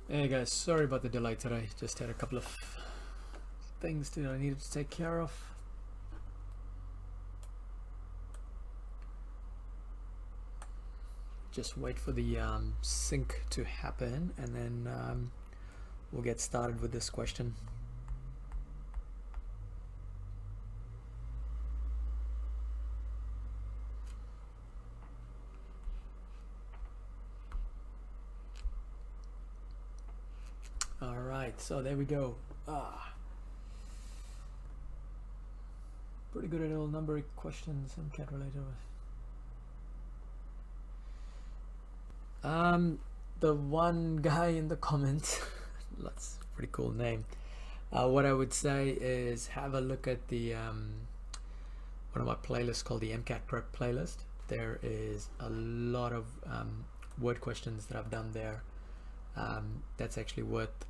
Hey guys, sorry about the delay today. Just had a couple of things that I needed to take care of. Just wait for the sync to happen and then we'll get started with this question. Alright, so there we go. Pretty good at all number questions, MCAT related. The one guy in the comments, that's a pretty cool name. What I would say is have a look at the one of my playlists called the MCAT Prep playlist. There is a lot of word questions that I've done there. That's actually worth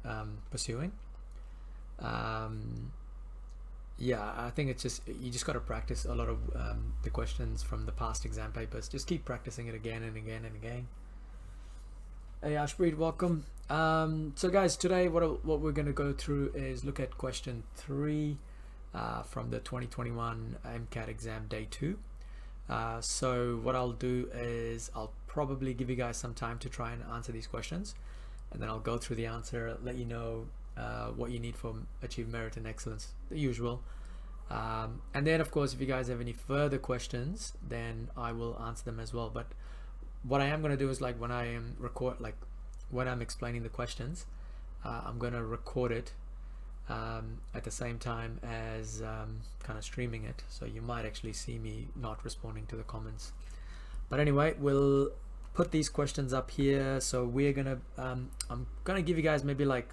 pursuing. Yeah, I think it's just you just got to practice a lot of the questions from the past exam papers. Just keep practicing it again and again and again. Hey Ashpreet, welcome. So guys, today what we're going to go through is look at question 3 from the 2021 MCAT exam day 2. So what I'll do is I'll probably give you guys some time to try and answer these questions, and then I'll go through the answer, let you know what you need for achieve merit and excellence, the usual. And then of course if you guys have any further questions, then I will answer them as well. But what I am going to do is, like, when I am when I'm explaining the questions, I'm going to record it at the same time as kind of streaming it, so you might actually see me not responding to the comments. But anyway, we'll put these questions up here. So we're gonna I'm gonna give you guys maybe like,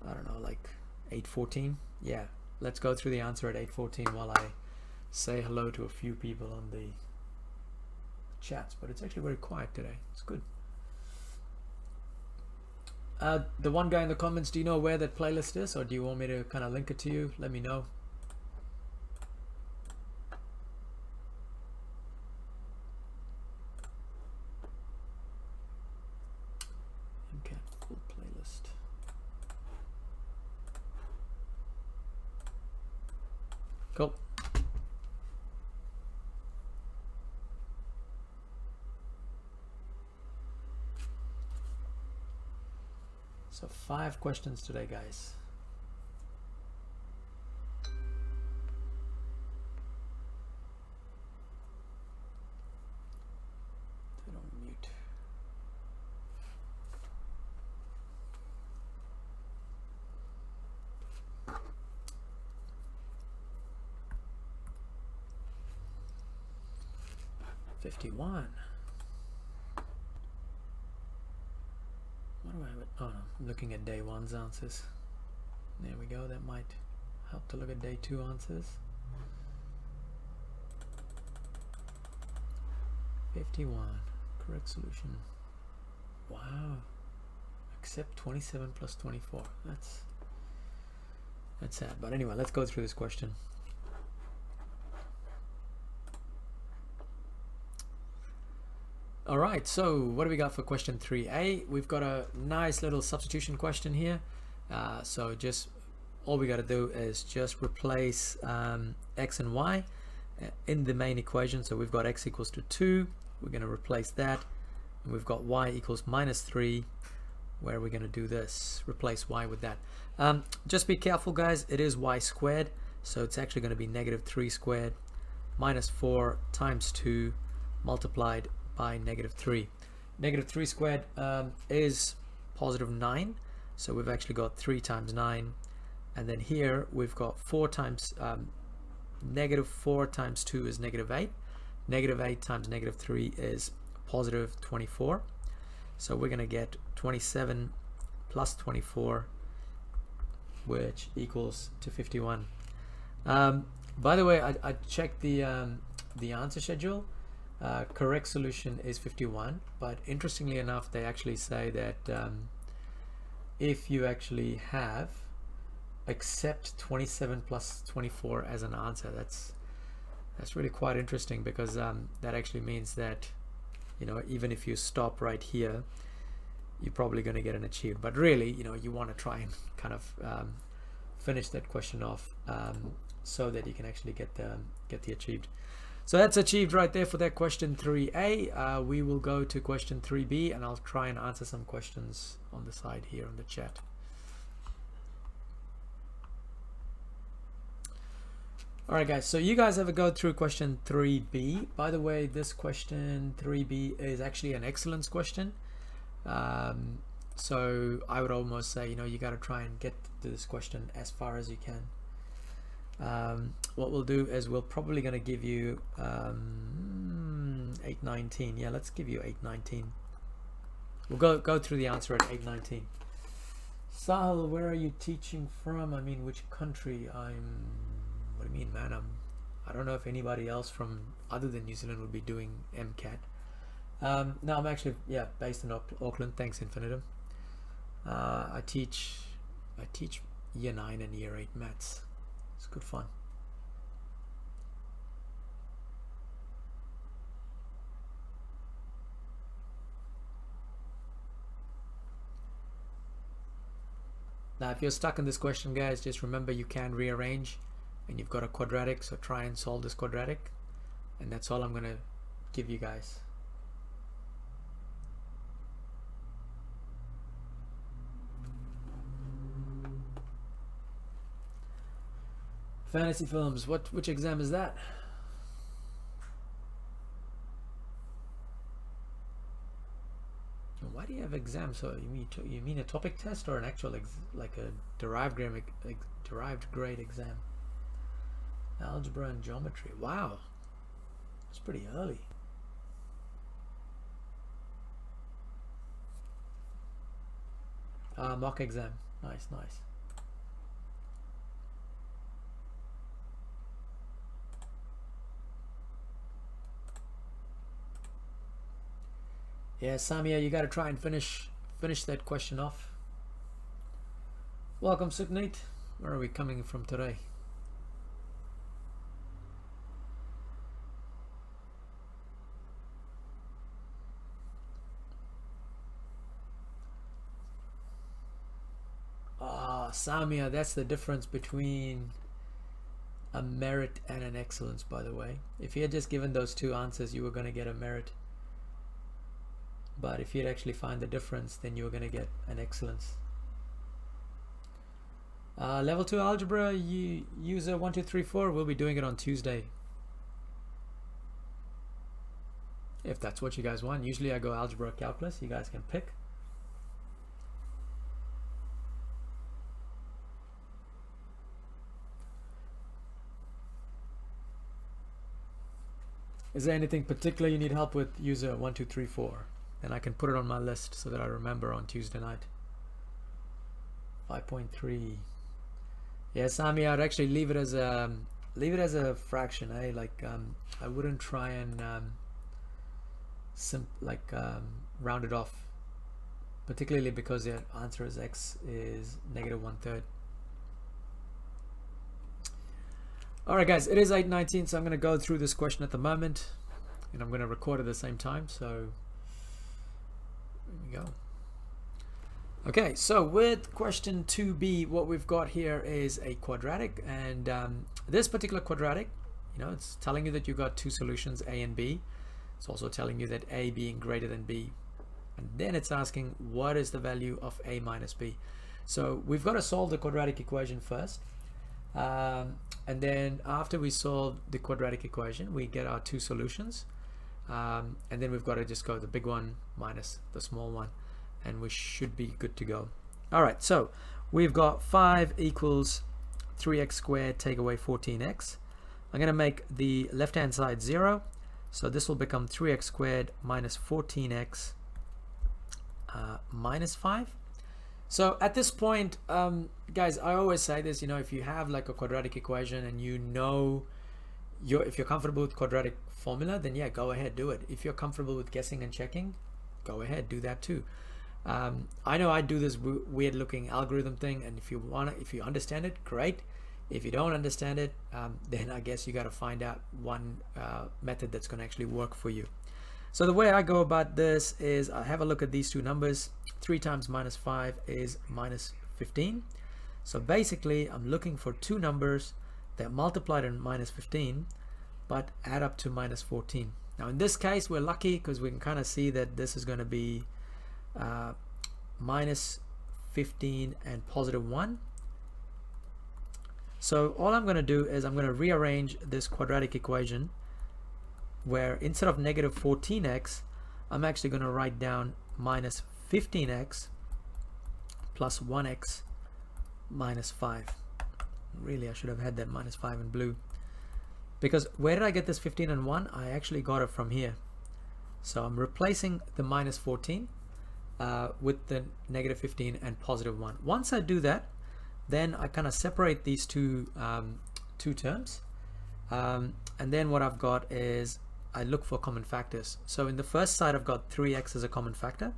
I don't know, like 8:14. Yeah, let's go through the answer at 8:14 while I say hello to a few people on the chats. But it's actually very quiet today. It's good. The one guy in the comments, do you know where that playlist is, or do you want me to kind of link it to you? Let me know. Okay, full playlist. Cool. So 5 questions today, guys. Put on mute. $51. What do I have? Oh no, I'm looking at day 1's answers. There we go. That might help to look at day 2 answers. 51. Correct solution. Wow. Accept 27 plus 24. That's sad. But anyway, let's go through this question. Alright, so what do we got for question 3A? We've got a nice little substitution question here. So just all we got to do is just replace x and y in the main equation. So we've got x equals to 2. We're going to replace that. And we've got y equals minus 3. Where we're going to do this, replace y with that. Just be careful, guys. It is y squared. So it's actually going to be negative 3 squared minus 4 times 2 multiplied by negative 3. Negative 3 squared is positive 9. So we've actually got 3 times 9. And then here we've got 4 times, negative 4 times 2 is negative 8. Negative 8 times negative 3 is positive 24. So we're going to get 27 plus 24, which equals to 51. By the way, I checked the answer schedule. Correct solution is 51, but interestingly enough, they actually say that if you actually have accept 27 plus 24 as an answer, that's really quite interesting, because that actually means that, you know, even if you stop right here, you're probably going to get an achieved. But really, you know, you want to try and kind of finish that question off so that you can actually get the achieved. So that's achieved right there for that question 3A. We will go to question 3B, and I'll try and answer some questions on the side here on the chat. Alright guys, so you guys ever go through question 3B? By the way, this question 3B is actually an excellence question. So I would almost say, you know, you got to try and get to this question as far as you can. What we'll do is we're probably going to give you 819. Yeah, let's give you 819. We'll go through the answer at 819. Sahil, where are you teaching from? I mean, which country? What do you mean, man? I don't know if anybody else from other than New Zealand would be doing MCAT. No, I'm actually, yeah, based in Auckland. Thanks, Infinitum. I teach year 9 and year 8 maths. It's good fun. Now, if you're stuck in this question, guys, just remember you can rearrange, and you've got a quadratic, so try and solve this quadratic, and that's all I'm going to give you guys. Fantasy films, which exam is that? Why do you have exams? So you mean a topic test or an actual like a derived grade exam? Algebra and geometry. Wow, it's pretty early. Mock exam. Nice. Yeah, Samia, you got to try and finish that question off. Welcome, Sukhneet. Where are we coming from today? Samia, that's the difference between a merit and an excellence, by the way. If you had just given those two answers, you were going to get a merit. But if you'd actually find the difference, then you were going to get an excellence. Level 2 algebra, user 1234, we'll be doing it on Tuesday. If that's what you guys want. Usually I go algebra calculus, you guys can pick. Is there anything particular you need help with, user 1234? Then I can put it on my list so that I remember on Tuesday night. 5.3. Yeah, Sami, I'd actually leave it as a fraction. Like I wouldn't try and round it off, particularly because the answer is x is -1/3. Alright guys, it is 8:19, so I'm going to go through this question at the moment, and I'm going to record at the same time, so there we go. Okay, so with question 2b, what we've got here is a quadratic, and this particular quadratic, you know, it's telling you that you've got two solutions, A and B. It's also telling you that A being greater than B, and then it's asking what is the value of A minus B. So we've got to solve the quadratic equation first. And then after we solve the quadratic equation, we get our two solutions, and then we've got to just go the big one minus the small one, and we should be good to go. Alright, so we've got 5 equals 3x squared, take away 14x. I'm going to make the left hand side 0, so this will become 3x squared minus 14x minus 5. So at this point, guys, I always say this, you know, if you have like a quadratic equation and you know if you're comfortable with quadratic formula, then yeah, go ahead, do it. If you're comfortable with guessing and checking, go ahead, do that too. I know I do this weird looking algorithm thing, and if you understand it, great. If you don't understand it, then I guess you got to find out one method that's going to actually work for you. So the way I go about this is I have a look at these two numbers. 3 times minus 5 is minus 15. So basically I'm looking for two numbers that multiplied in minus 15 but add up to minus 14. Now in this case we're lucky because we can kind of see that this is going to be minus 15 and positive 1. So all I'm going to do is I'm going to rearrange this quadratic equation where instead of negative 14x, I'm actually going to write down minus 15x plus 1x minus 5. Really, I should have had that minus 5 in blue. Because where did I get this 15 and 1? I actually got it from here. So I'm replacing the minus 14 with the negative 15 and positive 1. Once I do that, then I kind of separate these two terms. And then what I've got is I look for common factors. So in the first side, I've got 3x as a common factor.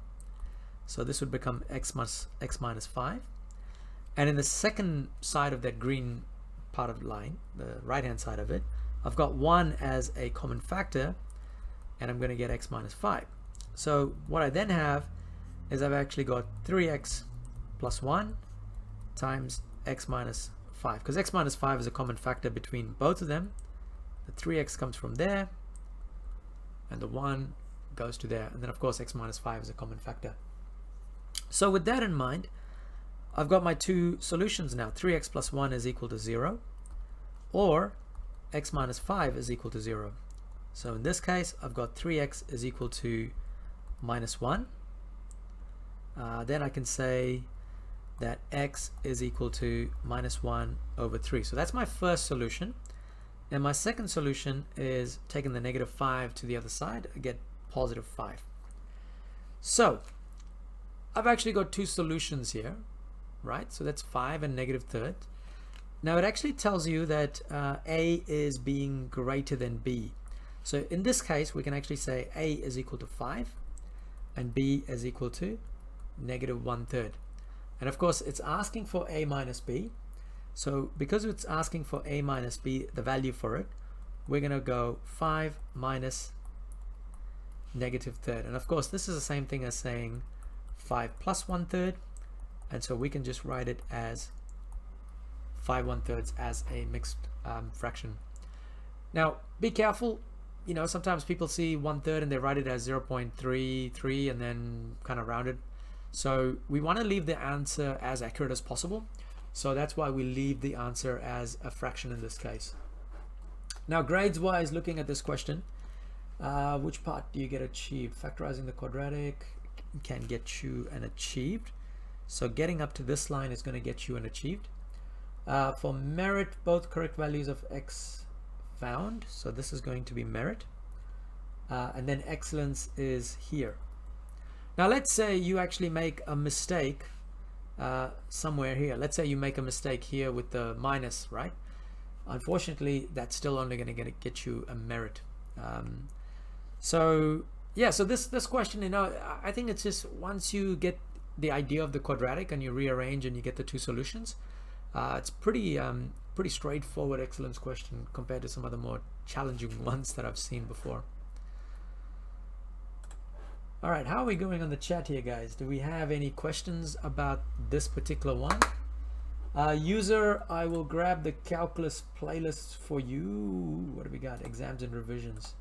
So this would become x minus 5. And in the second side of that green part of the line, the right-hand side of it, I've got 1 as a common factor, and I'm going to get x minus 5. So what I then have is I've actually got 3x plus 1 times x minus 5. Because x minus 5 is a common factor between both of them. The 3x comes from there, and the 1 goes to there. And then, of course, x minus 5 is a common factor. So with that in mind, I've got my two solutions now. 3x plus 1 is equal to 0, or x minus 5 is equal to 0. So in this case, I've got 3x is equal to minus 1. Then I can say that x is equal to minus 1 over 3. So that's my first solution. And my second solution is taking the negative 5 to the other side. I get positive 5. So I've actually got two solutions here, right? So that's 5 and negative third. Now it actually tells you that a is being greater than b. So in this case, we can actually say a is equal to 5 and b is equal to negative 1/3. And of course, it's asking for a minus b. So because it's asking for a minus b, the value for it, we're going to go 5 minus negative third. And of course, this is the same thing as saying 5 plus 1/3. And so we can just write it as 5 1/3 as a mixed fraction. Now, be careful. You know, sometimes people see 1/3 and they write it as 0.33 and then kind of round it. So we want to leave the answer as accurate as possible. So that's why we leave the answer as a fraction in this case. Now, grades wise, looking at this question, which part do you get achieved? Factorizing the quadratic can get you an achieved. So getting up to this line is going to get you an achieved. For merit, both correct values of x found. So this is going to be merit. And then excellence is here. Now let's say you actually make a mistake somewhere here. Let's say you make a mistake here with the minus, right? Unfortunately, that's still only going to get you a merit. So yeah, so this question, you know, I think it's just once you get the idea of the quadratic and you rearrange and you get the two solutions, it's pretty straightforward excellence question compared to some of the more challenging ones that I've seen before. All right, how are we going on the chat here, guys? Do we have any questions about this particular one? User, I will grab the calculus playlist for you. What do we got? Exams and revisions.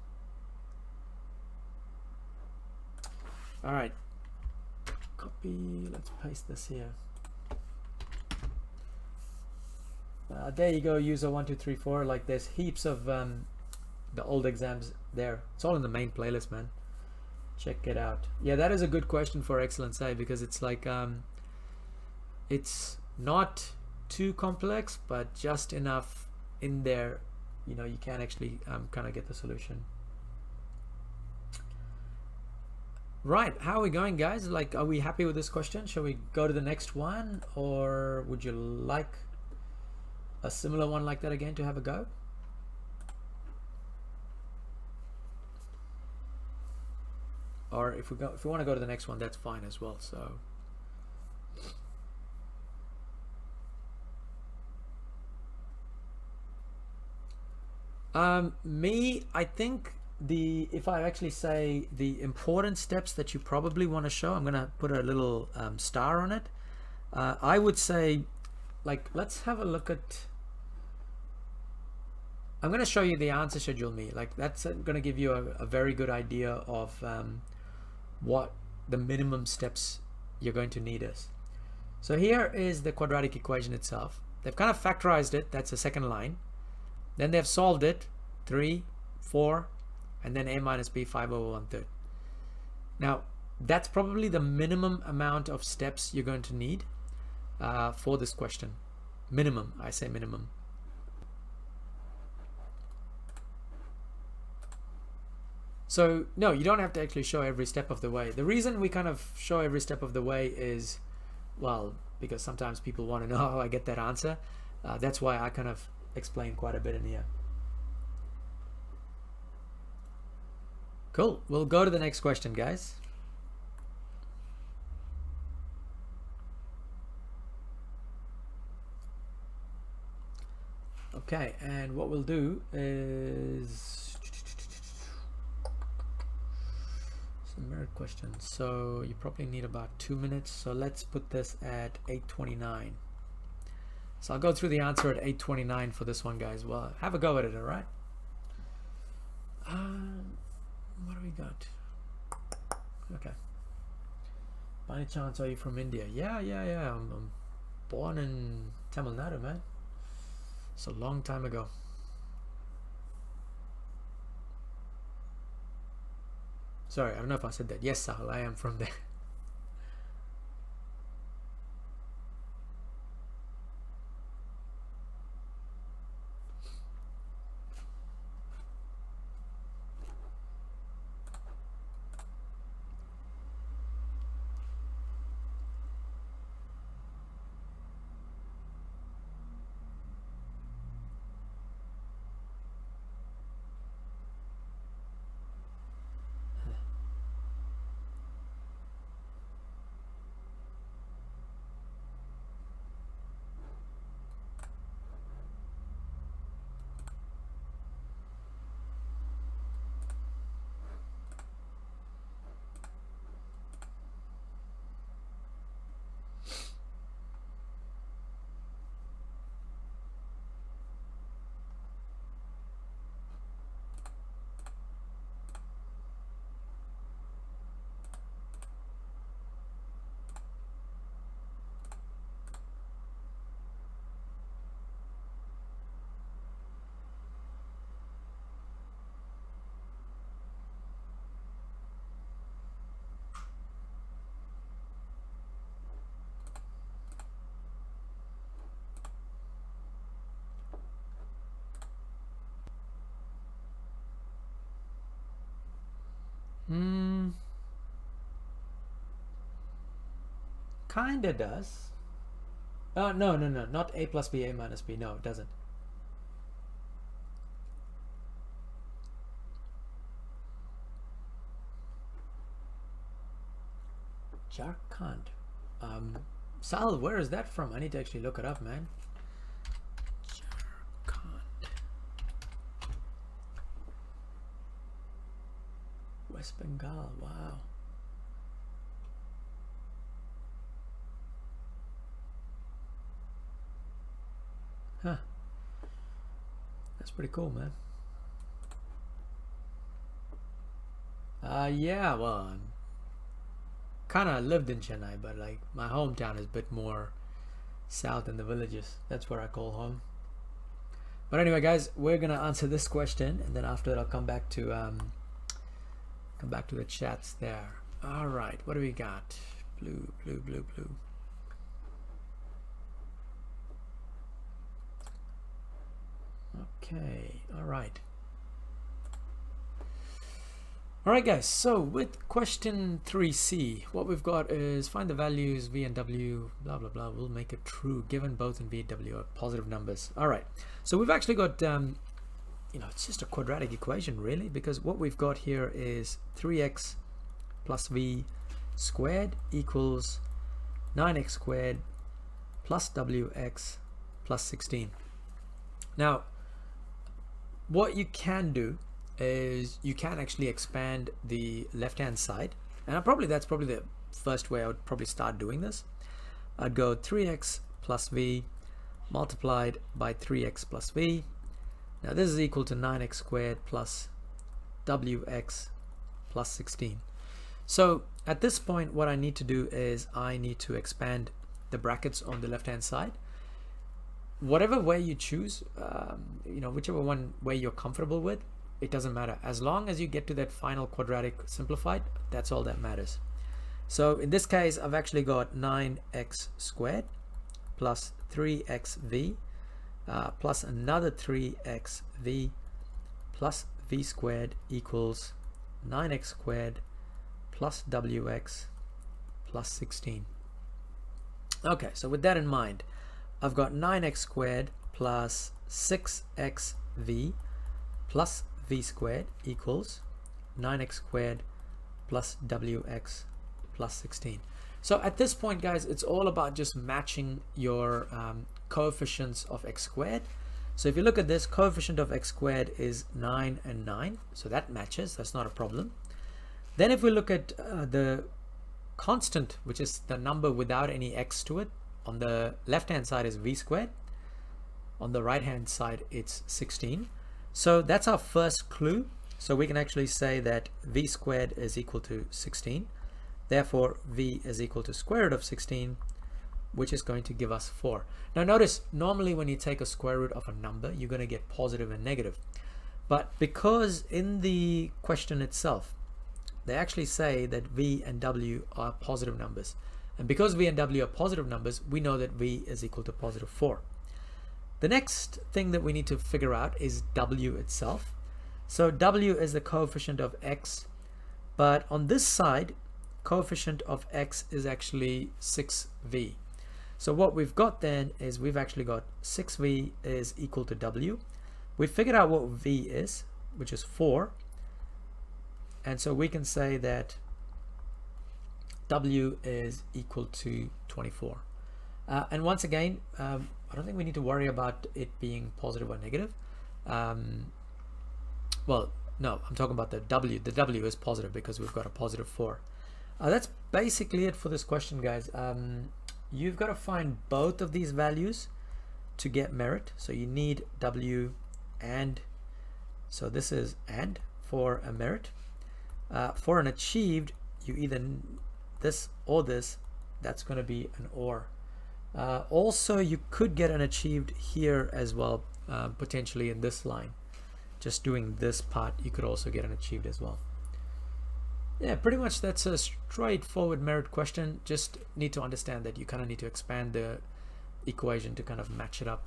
All right, copy, let's paste this here. There you go, user 1234. Like there's heaps of the old exams there. It's all in the main playlist, man. Check it out. Yeah, that is a good question for Excellence A, because it's like it's not too complex, but just enough in there, you know, you can actually kind of get the solution. Right, how are we going, guys? Like, are we happy with this question? Shall we go to the next one, or would you like a similar one like that again to have a go? Or if we want to go to the next one, that's fine as well. So me, I think if I actually say the important steps that you probably want to show, I'm going to put a little star on it. I would say, like, let's have a look at, I'm going to show you the answer schedule me. Like, that's going to give you a very good idea of what the minimum steps you're going to need is. So here is the quadratic equation itself. They've kind of factorized it. That's the second line. Then they've solved it, 3, 4, and then a minus b 5/1/3. Now, that's probably the minimum amount of steps you're going to need for this question. Minimum, I say minimum. So no, you don't have to actually show every step of the way. The reason we kind of show every step of the way is, well, because sometimes people want to know how I get that answer. That's why I kind of explain quite a bit in here. Cool, we'll go to the next question, guys. Okay, and what we'll do is merit question. So you probably need about 2 minutes. So let's put this at 8:29. So I'll go through the answer at 8:29 for this one, guys. Well, have a go at it, all right? What do we got? Okay. By any chance, are you from India? Yeah. I'm born in Tamil Nadu, man. It's a long time ago. Sorry, I don't know if I said that. Yes, Sahil, I am from there. Kinda does. No, not a plus b, a minus b. No, it doesn't. Jharkhand. Sal, where is that from? I need to actually look it up, man. Jharkhand. West Bengal. Wow. Huh. That's pretty cool, man. Yeah, well, kind of lived in Chennai, but like my hometown is a bit more south in the villages. That's where I call home. But anyway, guys, we're gonna answer this question, and then after that, I'll come back to the chats there. All right, what do we got? Blue. Okay, all right, guys, so with question 3c, what we've got is find the values v and w, blah blah blah, we'll make it true given both in v and w are positive numbers. All right, so we've actually got it's just a quadratic equation really, because what we've got here is 3x plus v squared equals 9x squared plus wx plus 16. Now what you can do is you can actually expand the left-hand side, and that's probably the first way I would probably start doing this. I'd go 3x plus v multiplied by 3x plus v. Now this is equal to 9x squared plus wx plus 16. So at this point, what I need to do is I need to expand the brackets on the left-hand side. Whatever way you choose, whichever one way you're comfortable with, it doesn't matter. As long as you get to that final quadratic simplified, that's all that matters. So in this case, I've actually got 9x squared plus 3xv plus another 3xv plus v squared equals 9x squared plus wx plus 16. Okay, so with that in mind, I've got 9x squared plus 6xv plus v squared equals 9x squared plus wx plus 16. So at this point, guys, it's all about just matching your coefficients of x squared. So if you look at this, coefficient of x squared is 9 and 9, so that matches, that's not a problem. Then if we look at the constant, which is the number without any x to it, on the left hand side is v squared, on the right hand side it's 16. So that's our first clue. So we can actually say that v squared is equal to 16. Therefore v is equal to square root of 16, which is going to give us 4. Now notice, normally when you take a square root of a number, you're going to get positive and negative. But because in the question itself, they actually say that v and w are positive numbers. And because v and w are positive numbers, we know that v is equal to positive 4. The next thing that we need to figure out is w itself. So w is the coefficient of x, but on this side, coefficient of x is actually 6v. So what we've got then is we've actually got 6v is equal to w. We figured out what v is, which is 4. And so we can say that w is equal to 24. And once again, I don't think we need to worry about it being positive or negative. Well, no, I'm talking about the w. The w is positive because we've got a positive 4. That's basically it for this question, guys. You've got to find both of these values to get merit. So you need w and, so this is and for a merit. For an achieved, you either this or this, that's going to be an or. Also, you could get an achieved here as well, potentially in this line. Just doing this part, you could also get an achieved as well. Yeah, pretty much that's a straightforward merit question. Just need to understand that you kind of need to expand the equation to kind of match it up.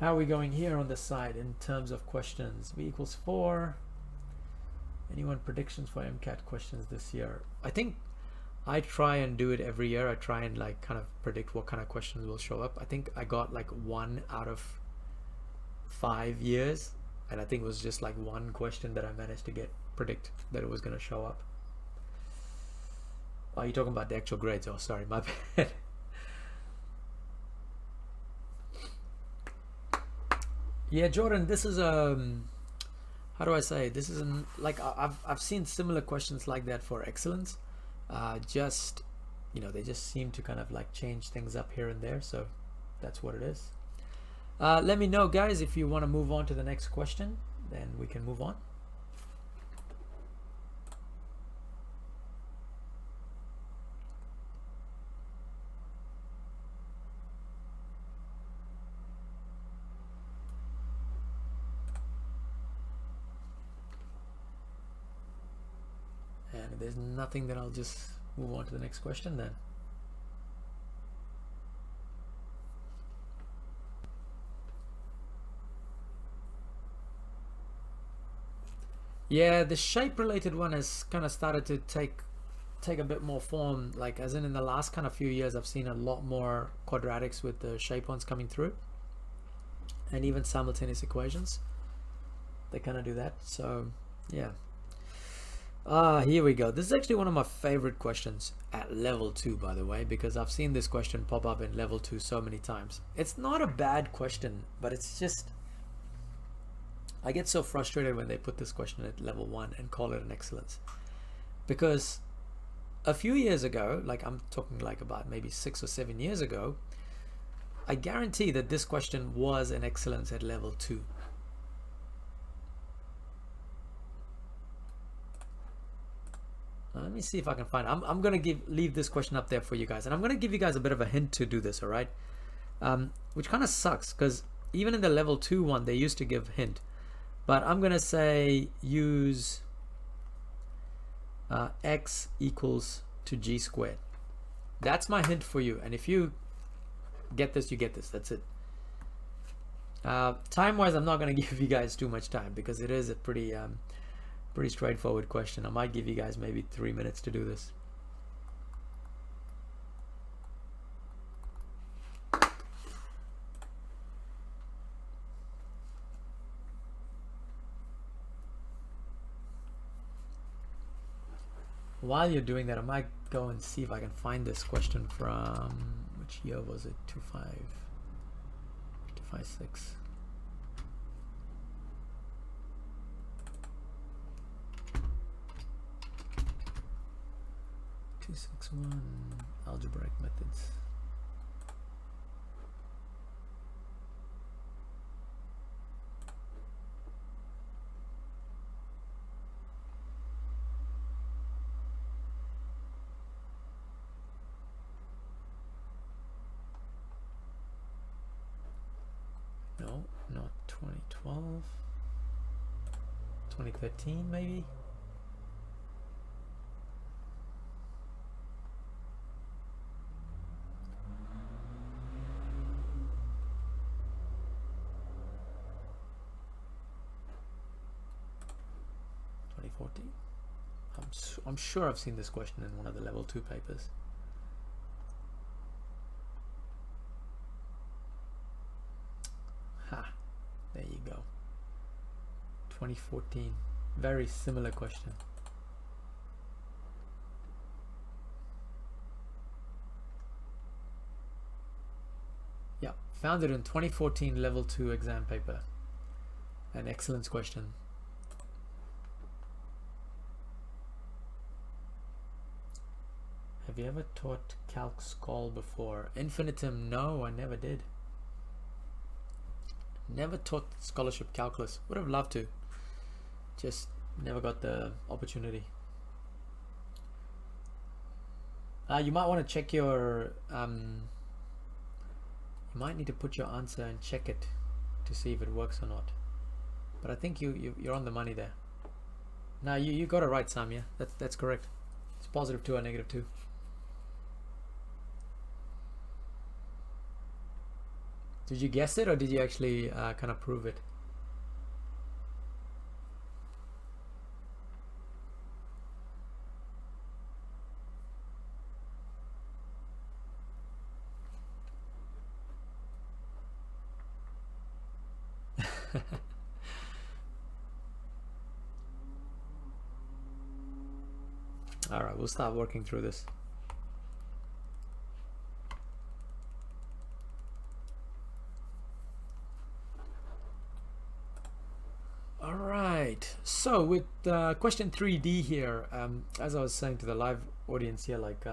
How are we going here on this side in terms of questions? V equals 4. Anyone predictions for MCAT questions this year? I think I try and do it every year. I try and like kind of predict what kind of questions will show up. I think I got like 1 out of 5 years. And I think it was just like one question that I managed to predict that it was going to show up. Oh, you're talking about the actual grades. Oh, sorry, my bad. Yeah, Jordan, this is how do I say? This is like I've seen similar questions like that for excellence. Just they just seem to kind of like change things up here and there. So that's what it is. Let me know, guys, if you want to move on to the next question, then we can move on. And if there's nothing, then I'll just move on to the next question then. Yeah, the shape related one has kind of started to take a bit more form, like as in the last kind of few years I've seen a lot more quadratics with the shape ones coming through, and even simultaneous equations, they kind of do that. So yeah, here we go. This is actually one of my favorite questions at level 2, by the way, because I've seen this question pop up in level 2 so many times. It's not a bad question, but it's just I get so frustrated when they put this question at level 1 and call it an excellence, because a few years ago, like I'm talking like about maybe 6 or 7 years ago, I guarantee that this question was an excellence at level 2. Let me see if I can find it. I'm gonna leave this question up there for you guys, and I'm gonna give you guys a bit of a hint to do this, all right? Which kind of sucks, because even in the level 2 one they used to give hint, but I'm gonna say use x equals to g squared. That's my hint for you, and if you get this, you get this. That's it. Time wise, I'm not gonna give you guys too much time because it is a pretty straightforward question. I might give you guys maybe 3 minutes to do this. While you're doing that, I might go and see if I can find this question from, which year was it? 256. Algebraic methods. No, not 2012. 2013 maybe. I'm sure I've seen this question in one of the level 2 papers. Ha, there you go. 2014, very similar question. Yeah, found it in 2014 level 2 exam paper. An excellence question. Have you ever taught Calc Scol before? Infinitum, no, I never did. Never taught scholarship calculus. Would have loved to. Just never got the opportunity. You might want to check your... you might need to put your answer and check it to see if it works or not. But I think you're on the money there. No, you got it right, Sam, yeah? That's correct. It's +2 or -2. Did you guess it, or did you actually kind of prove it? All right, we'll start working through this. So with question 3D here, as I was saying to the live audience here, like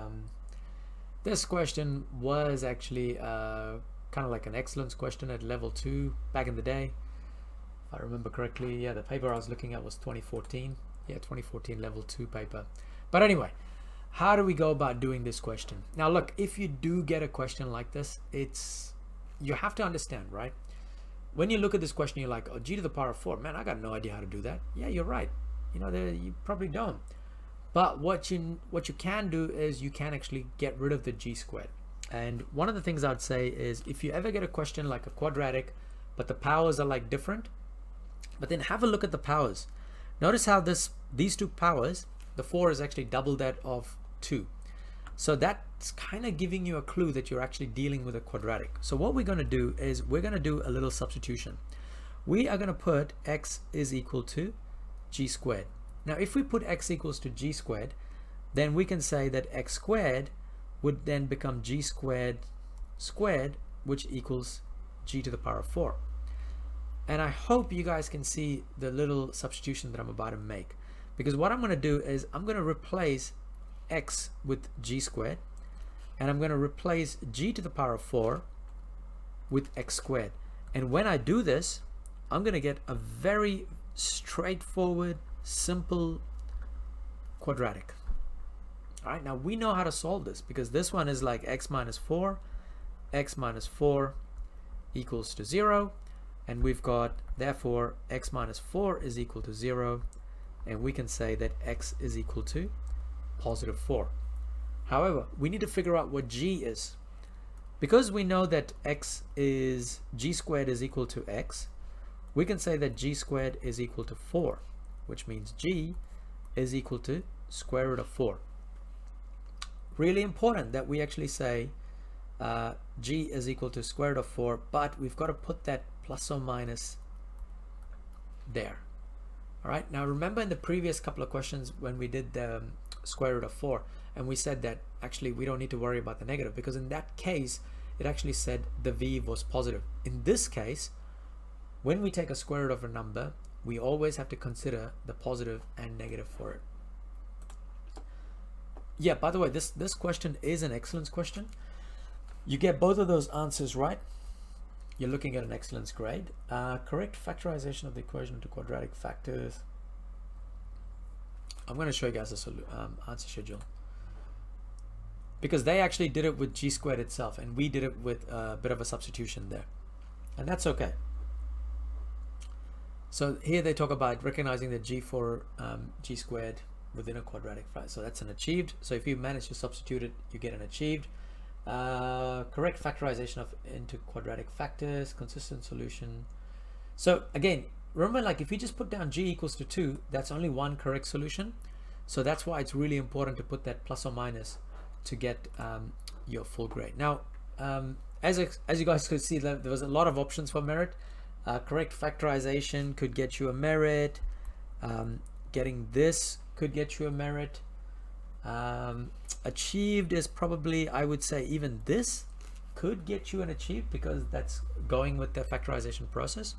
this question was actually kind of like an excellence question at level 2 back in the day, if I remember correctly. Yeah, the paper I was looking at was 2014. Yeah, 2014 level 2 paper. But anyway, how do we go about doing this question? Now look, if you do get a question like this, you have to understand, right? When you look at this question, you're like, oh, g to the power of 4, man, I got no idea how to do that. Yeah, you're right. You know, you probably don't. But what you can do is you can actually get rid of the g squared. And one of the things I'd say is, if you ever get a question like a quadratic, but the powers are like different, but then have a look at the powers. Notice how these two powers, the 4 is actually double that of 2. So that's kind of giving you a clue that you're actually dealing with a quadratic. So what we're going to do is we're going to do a little substitution. We are going to put x is equal to g squared. Now if we put x equals to g squared, then we can say that x squared would then become g squared squared, which equals g to the power of 4. And I hope you guys can see the little substitution that I'm about to make, because what I'm going to do is I'm going to replace x with g squared, and I'm going to replace g to the power of 4 with x squared. And when I do this, I'm going to get a very straightforward, simple quadratic. All right, now we know how to solve this, because this one is like x minus 4 equals to 0, and we've got, therefore, x minus 4 is equal to 0, and we can say that x is equal to positive 4. However, we need to figure out what g is. Because we know that g squared is equal to x, we can say that g squared is equal to 4, which means g is equal to square root of 4. Really important that we actually say g is equal to square root of 4, but we've got to put that plus or minus there. All right, now remember in the previous couple of questions when we did the square root of 4, and we said that actually we don't need to worry about the negative, because in that case it actually said the v was positive. In this case, when we take a square root of a number, we always have to consider the positive and negative for it. Yeah, by the way, this question is an excellence question. You get both of those answers right, you're looking at an excellence grade. Correct factorization of the equation into quadratic factors. I'm going to show you guys the answer schedule, because they actually did it with g squared itself, and we did it with a bit of a substitution there, and that's okay. So here they talk about recognizing the g for g squared within a quadratic factor. So that's an achieved. So if you manage to substitute it, you get an achieved. Correct factorization into quadratic factors, consistent solution. So again, remember, like if you just put down g equals to 2, that's only one correct solution. So that's why it's really important to put that plus or minus to get your full grade. Now, as you guys could see, there was a lot of options for merit. Correct factorization could get you a merit. Getting this could get you a merit. Achieved is probably, I would say, even this could get you an achieved, because that's going with the factorization process.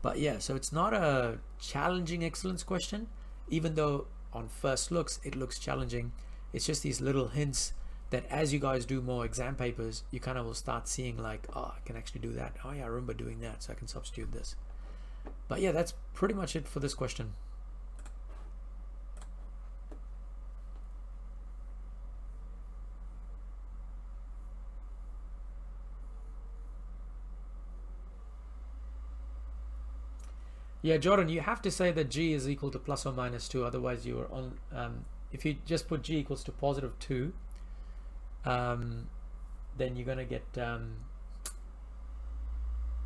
But yeah, so it's not a challenging excellence question, even though on first looks it looks challenging. It's just these little hints that as you guys do more exam papers, you kind of will start seeing like, oh, I can actually do that. Oh yeah, I remember doing that, so I can substitute this. But yeah, that's pretty much it for this question. Yeah, Jordan, you have to say that g is equal to plus or minus 2, otherwise you are on, if you just put g equals to positive 2, then you're going to get, then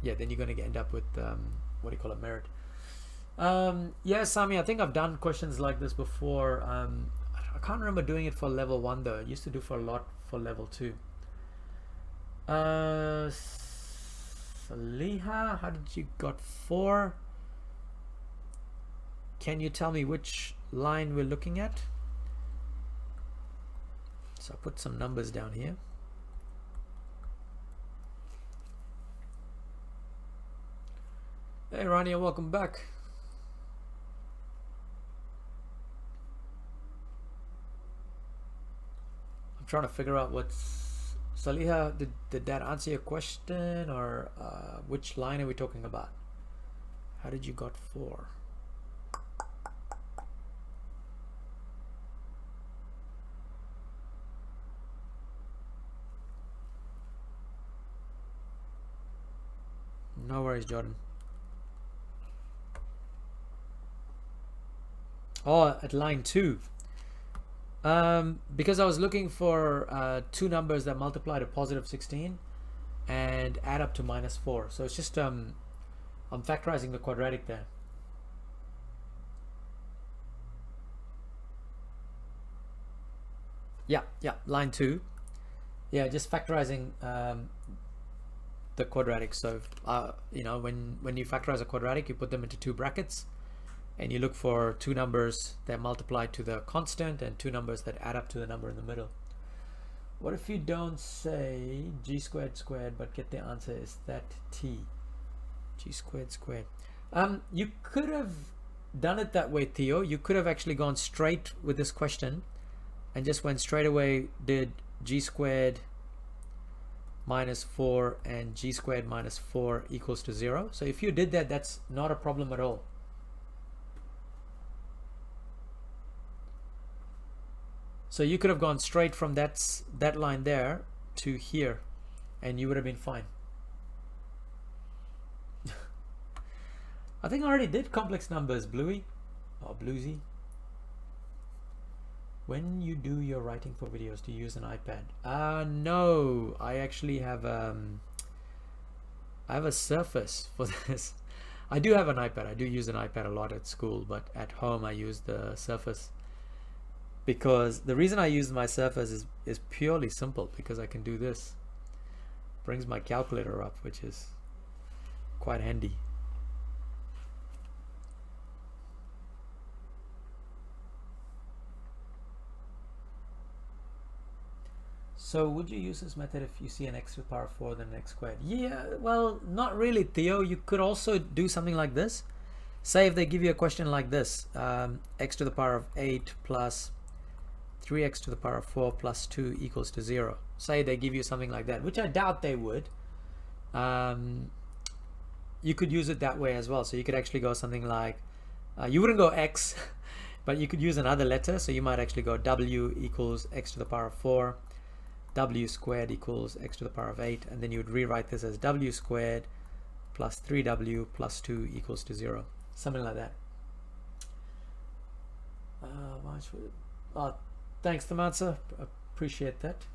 you're going to end up with, what do you call it, merit. Yeah, Sami, I think I've done questions like this before. I can't remember doing it for level 1 though. I used to do for a lot for level 2. Saliha, how did you got 4? Can you tell me which line we're looking at? So I'll put some numbers down here. Hey Rania, welcome back. I'm trying to figure out what's... Saliha, did that answer your question, or which line are we talking about? How did you got 4? No worries, Jordan. Oh, at line 2. Because I was looking for 2 numbers that multiply to positive 16 and add up to minus 4. So it's just I'm factorizing the quadratic there. Yeah, line 2. Yeah, just factorizing the quadratic. So you know, when you factorize a quadratic, you put them into 2 brackets, and you look for 2 numbers that multiply to the constant and 2 numbers that add up to the number in the middle. What if you don't say g squared squared but get the answer is that t? G squared squared. You could have done it that way, Theo. You could have actually gone straight with this question and just went straight away, did G squared minus 4 and G squared minus 4 equals to 0. So if you did that, that's not a problem at all. So you could have gone straight from that line there to here, and you would have been fine. I think I already did complex numbers, Bluey, or Bluesy. When you do your writing for videos, do you use an iPad? No, I actually have I have a Surface for this. I do have an iPad. I do use an iPad a lot at school, but at home I use the Surface. Because the reason I use my Surface is purely simple, because I can do this. Brings my calculator up, which is quite handy. So would you use this method if you see an x to the power of 4 then an x squared? Yeah, well, not really, Theo. You could also do something like this. Say if they give you a question like this, x to the power of 8 plus 3x to the power of 4 plus 2 equals to 0. Say they give you something like that, which I doubt they would. You could use it that way as well. So you could actually go something like, you wouldn't go x, but you could use another letter. So you might actually go w equals x to the power of 4. W squared equals x to the power of 8, and then you would rewrite this as w squared plus 3w plus 2 equals to 0. Something like that. Thanks, Tamatsa. Appreciate that.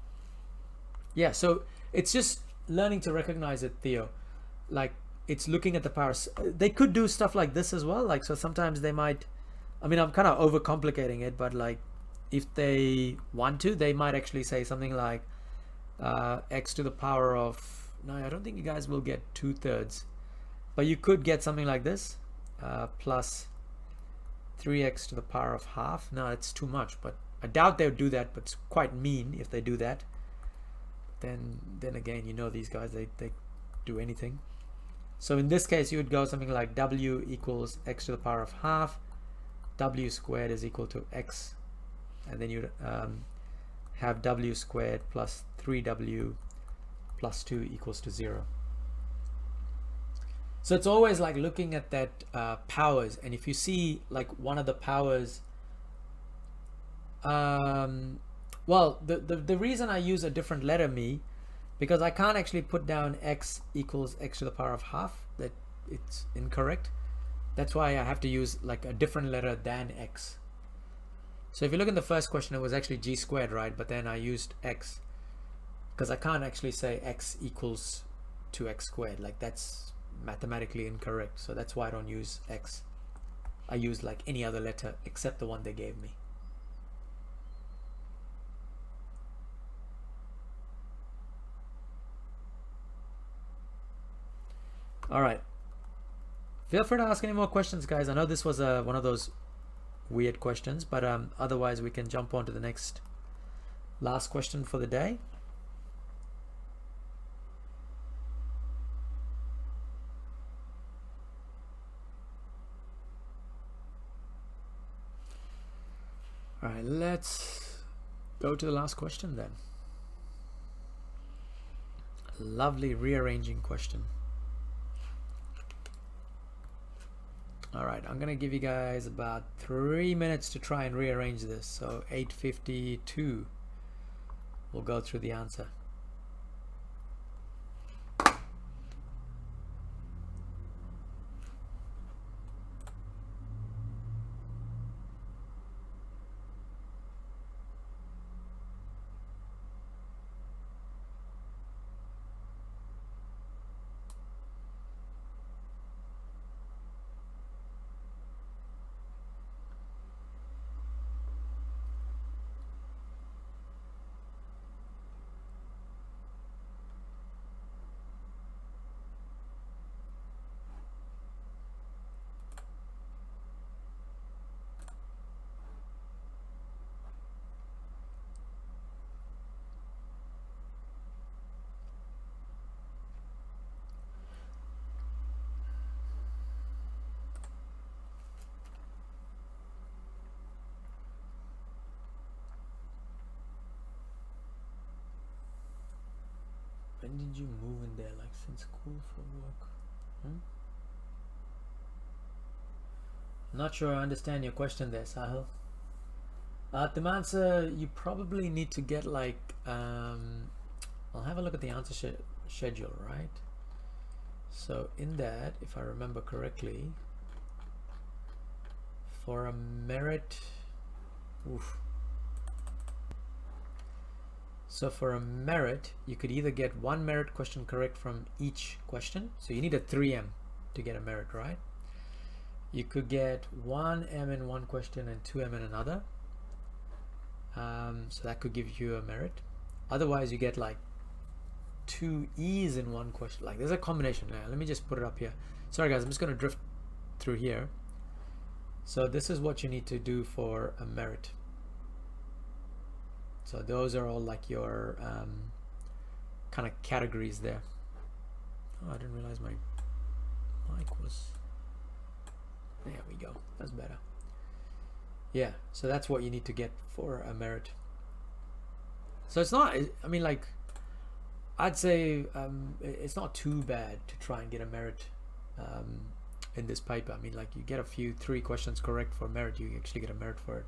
Yeah, so it's just learning to recognize it, Theo. Like, it's looking at the powers. They could do stuff like this as well. Like, so sometimes they might, I mean, I'm kind of overcomplicating it, but like, if they want to, they might actually say something like x to the power of, no, I don't think you guys will get 2/3, but you could get something like this, plus 3x to the power of half. No, it's too much, but I doubt they would do that, but it's quite mean if they do that. Then again, you know, these guys, they do anything. So in this case, you would go something like w equals x to the power of half, w squared is equal to x, and then you'd have w squared plus 3w plus 2 equals to 0. So it's always like looking at that powers, and if you see like one of the powers, well, the reason I use a different letter because I can't actually put down x equals x to the power of half, that it's incorrect. That's why I have to use like a different letter than x. So if you look in the first question, it was actually g squared, right? But then I used x because I can't actually say x equals to x squared. Like, that's mathematically incorrect. So that's why I don't use x. I use like any other letter except the one they gave me. All right. Feel free to ask any more questions, guys. I know this was one of those weird questions, but otherwise we can jump on to the next last question for the day. All right, let's go to the last question then. Lovely rearranging question. All right, I'm gonna give you guys about 3 minutes to try and rearrange this. So 8:52, we'll go through the answer. When did you move in there? Like since school for work? Not sure I understand your question there, Sahil. The answer, you probably need to get like, I'll have a look at the answer schedule, right? So in that, if I remember correctly, for a merit, so for a merit, you could either get 1 merit question correct from each question. So you need a 3M to get a merit, right? You could get 1 M in one question and 2 M in another. So that could give you a merit. Otherwise, you get like 2 E's in one question. Like there's a combination. Now, let me just put it up here. Sorry guys, I'm just going to drift through here. So this is what you need to do for a merit. So those are all like your kind of categories there. Oh, I didn't realize my mic was... There we go. That's better. Yeah, so that's what you need to get for a merit. So it's not, I mean, like, I'd say it's not too bad to try and get a merit in this paper. I mean, like, you get 3 questions correct for merit, you actually get a merit for it.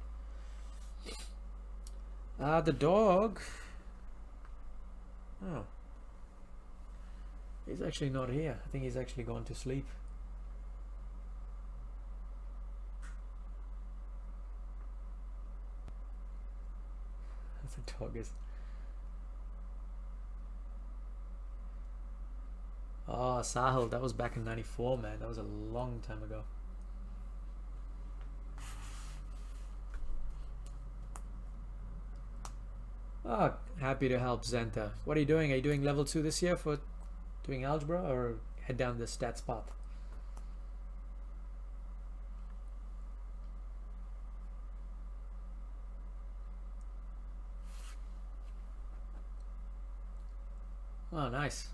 The dog, oh, he's actually not here. I think he's actually gone to sleep. The dog is... Oh, Sahil, that was back in '94, man. That was a long time ago. Oh, happy to help, Zenta. What are you doing? Are you doing level 2 this year for doing algebra, or head down the stats path? Oh, nice.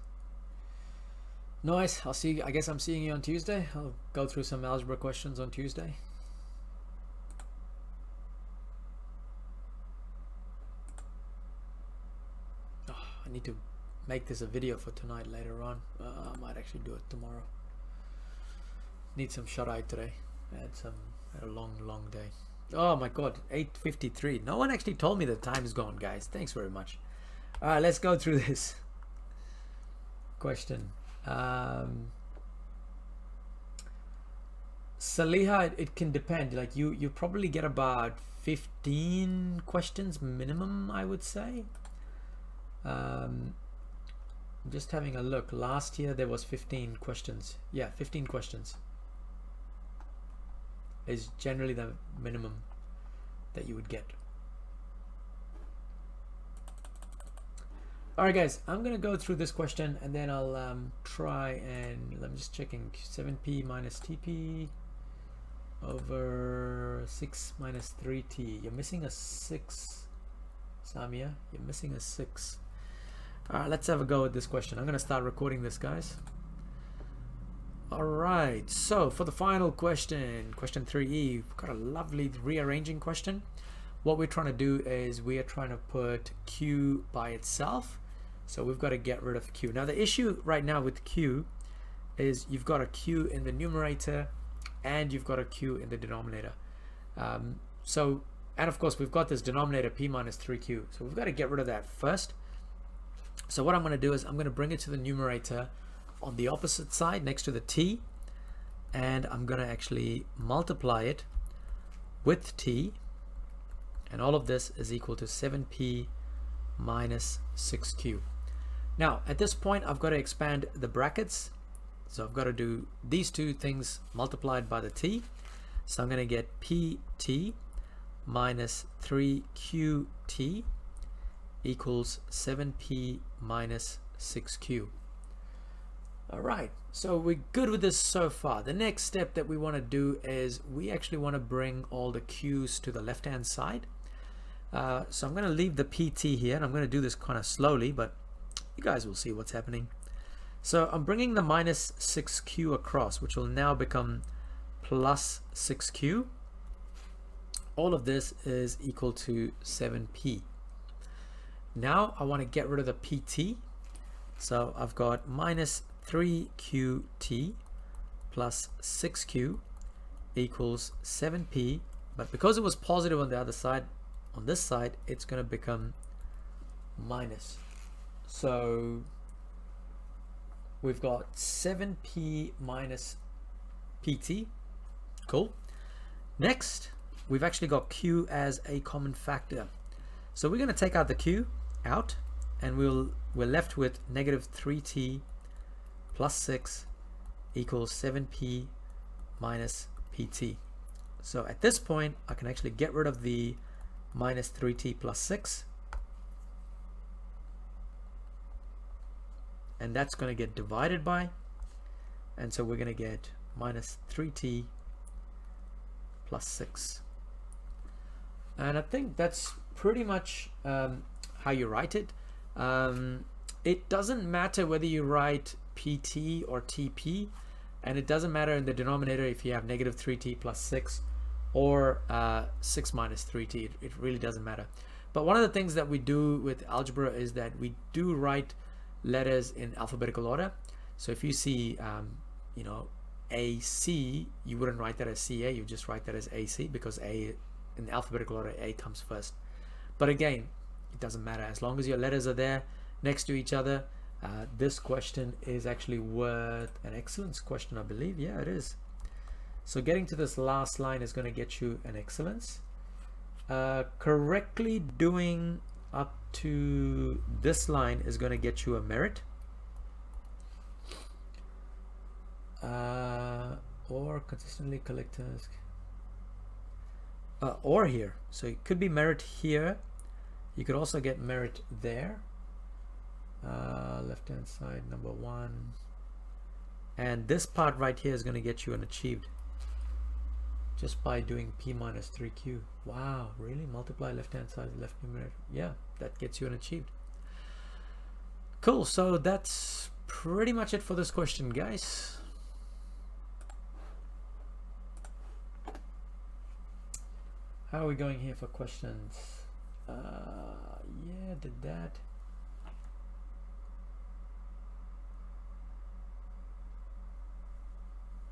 Nice. I'll see you. I guess I'm seeing you on Tuesday. I'll go through some algebra questions on Tuesday. Oh, I need to make this a video for tonight later on. I might actually do it tomorrow. Need some shut-eye today. I had a long day. Oh my god, 8:53. No one actually told me the time's gone, guys. Thanks very much. All right, let's go through this question. Saliha, it can depend. Like you probably get about 15 questions minimum, I would say. Just having a look. Last year there was 15 questions. Yeah, 15 questions is generally the minimum that you would get. Alright guys, I'm gonna go through this question and then I'll try and I'm just checking 7p minus TP over 6 minus 3t. You're missing a 6, Samia. You're missing a 6. Alright, let's have a go at this question. I'm gonna start recording this, guys. Alright, so for the final question, question 3e, we've got a lovely rearranging question. What we're trying to do is we are trying to put q by itself. So we've got to get rid of q. Now the issue right now with q is you've got a q in the numerator and you've got a q in the denominator. And of course we've got this denominator p minus 3q. So we've got to get rid of that first. So what I'm going to do is I'm going to bring it to the numerator on the opposite side next to the t, and I'm going to actually multiply it with t, and all of this is equal to 7p minus 6q. Now at this point I've got to expand the brackets, so I've got to do these two things multiplied by the t. So I'm going to get pt minus 3qt equals 7p minus 6q. Alright, so we're good with this so far. The next step that we want to do is we actually want to bring all the q's to the left hand side. So I'm going to leave the pt here, and I'm going to do this kind of slowly, but you guys will see what's happening. So I'm bringing the minus 6q across, which will now become plus 6q. All of this is equal to 7p. Now I want to get rid of the pt. So I've got minus 3qt plus 6q equals 7p, but because it was positive on the other side, on this side, it's going to become minus. So we've got 7p minus pt. Cool. Next, we've actually got q as a common factor. So we're going to take out the q out, and we're left with negative 3t plus 6 equals 7p minus pt. So at this point, I can actually get rid of the minus 3t plus 6, and that's going to get divided by, and so we're going to get minus 3t plus 6. And I think that's pretty much how you write it. It doesn't matter whether you write pt or tp, and it doesn't matter in the denominator if you have negative 3t plus 6 or 6 minus 3t. It really doesn't matter. But one of the things that we do with algebra is that we do write letters in alphabetical order. So if you see you know, AC, you wouldn't write that as CA, you just write that as AC, because A in the alphabetical order, A comes first. But again, it doesn't matter as long as your letters are there next to each other. This question is actually worth an excellence question, I believe. Yeah, it is. So getting to this last line is going to get you an excellence. Correctly doing up to this line is going to get you a merit. Or consistently collect task. Or here. So it could be merit here. You could also get merit there. Left hand side, number 1. And this part right here is going to get you an achieved just by doing p minus 3q. Wow, really? Multiply left hand side left numerator. Yeah, that gets you an achieved. Cool. So that's pretty much it for this question, guys. How are we going here for questions? Yeah, did that.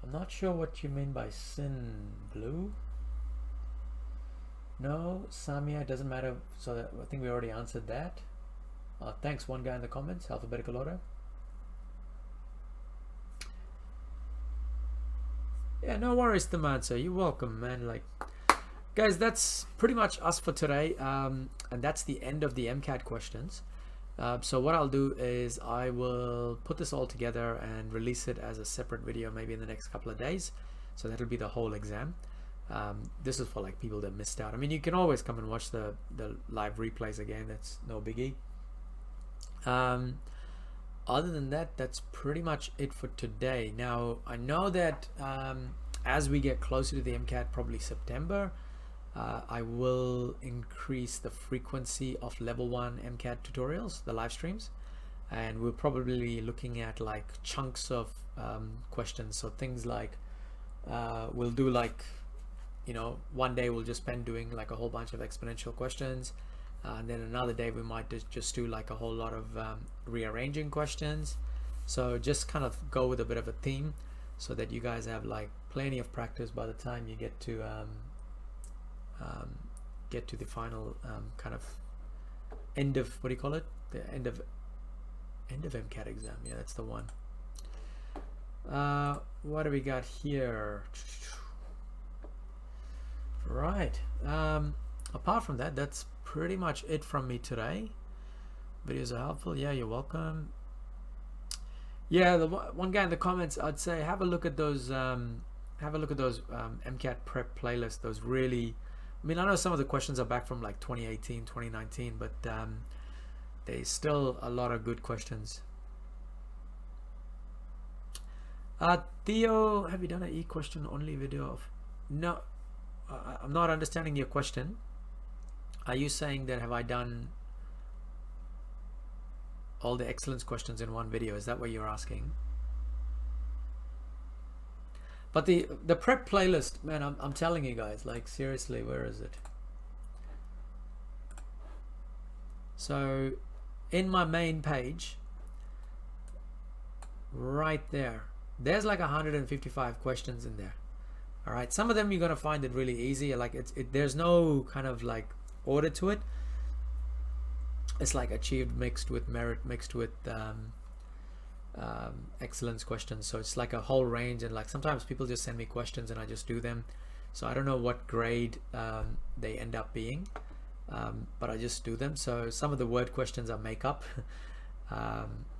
I'm not sure what you mean by sin blue. No, Samia, it doesn't matter. So that, I think we already answered that. Thanks, one guy in the comments, alphabetical order. Yeah, no worries, Tamansa. You're welcome, man. Like, guys, that's pretty much us for today. And that's the end of the MCAT questions. So what I'll do is I will put this all together and release it as a separate video maybe in the next couple of days. So that'll be the whole exam. This is for like people that missed out. I mean, you can always come and watch the live replays again. That's no biggie. Other than that, that's pretty much it for today. Now, I know that as we get closer to the MCAT, probably September, I will increase the frequency of level 1 MCAT tutorials, the live streams, and we're probably looking at like chunks of questions. So things like we'll do like, you know, one day we'll just spend doing like a whole bunch of exponential questions, and then another day we might just do like a whole lot of rearranging questions. So just kind of go with a bit of a theme so that you guys have like plenty of practice by the time you get to the final kind of end of, what do you call it, the end of MCAT exam. Yeah, that's the one. What do we got here? Right, apart from that, that's pretty much it from me today. Videos are helpful. Yeah, you're welcome. Yeah, the one guy in the comments, I'd say have a look at those MCAT prep playlists. Those really, I mean, I know some of the questions are back from like 2018, 2019, but there's still a lot of good questions. Theo, have you done an e-question only video of? No, I'm not understanding your question. Are you saying that have I done all the excellence questions in one video? Is that what you're asking? But the prep playlist, man, I'm telling you guys, like seriously, where is it? So in my main page, right there. There's like 155 questions in there. All right, some of them you're gonna find it really easy. Like there's no kind of like order to it. It's like achieved mixed with merit mixed with excellence questions. So it's like a whole range, and like sometimes people just send me questions and I just do them. So I don't know what grade they end up being, but I just do them. So some of the word questions I make up.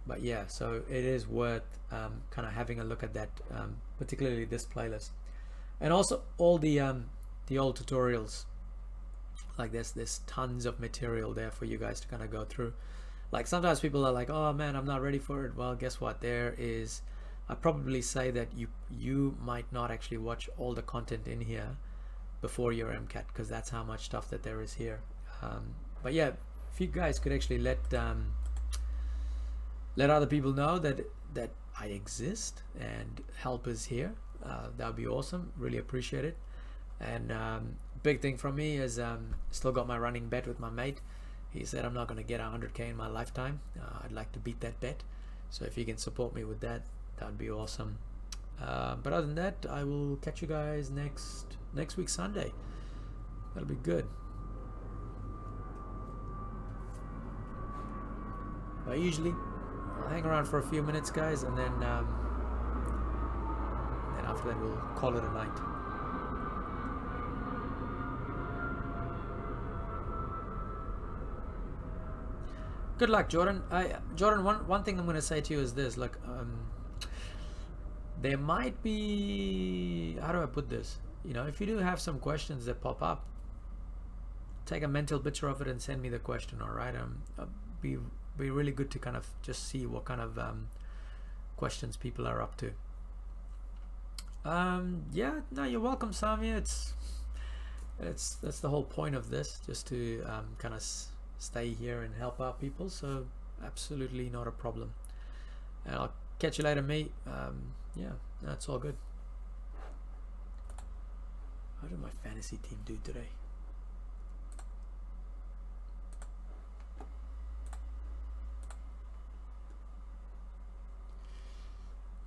But yeah, so it is worth kind of having a look at that, particularly this playlist, and also all the old tutorials. Like there's tons of material there for you guys to kind of go through. Like sometimes people are like, oh man, I'm not ready for it. Well, guess what? There is, I probably say that you might not actually watch all the content in here before your MCAT, because that's how much stuff that there is here. But yeah, if you guys could actually let other people know that I exist and help is here, that would be awesome. Really appreciate it. And big thing from me is still got my running bet with my mate. He said I'm not going to get 100k in my lifetime. I'd like to beat that bet, so if you can support me with that, that would be awesome. But other than that, I will catch you guys next week Sunday. That'll be good. I usually hang around for a few minutes, guys, and then after that we'll call it a night. Good luck, Jordan. Jordan, one thing I'm going to say to you is this. Look, there might be, how do I put this? You know, if you do have some questions that pop up, take a mental picture of it and send me the question. All right. Be really good to kind of just see what kind of questions people are up to. Yeah, no, you're welcome, Samia. That's the whole point of this, just to kind of stay here and help out people. So absolutely not a problem. And I'll catch you later, mate. Yeah, that's all good. How did my fantasy team do today?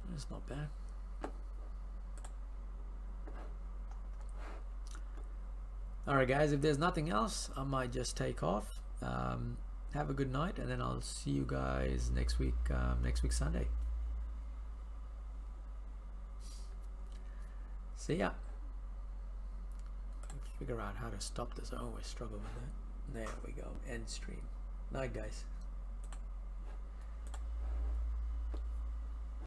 That's not bad. Alright guys, if there's nothing else, I might just take off. Have a good night, and then I'll see you guys next week Sunday. See ya. Figure out how to stop this. I always struggle with that. There we go. End stream. Night, guys.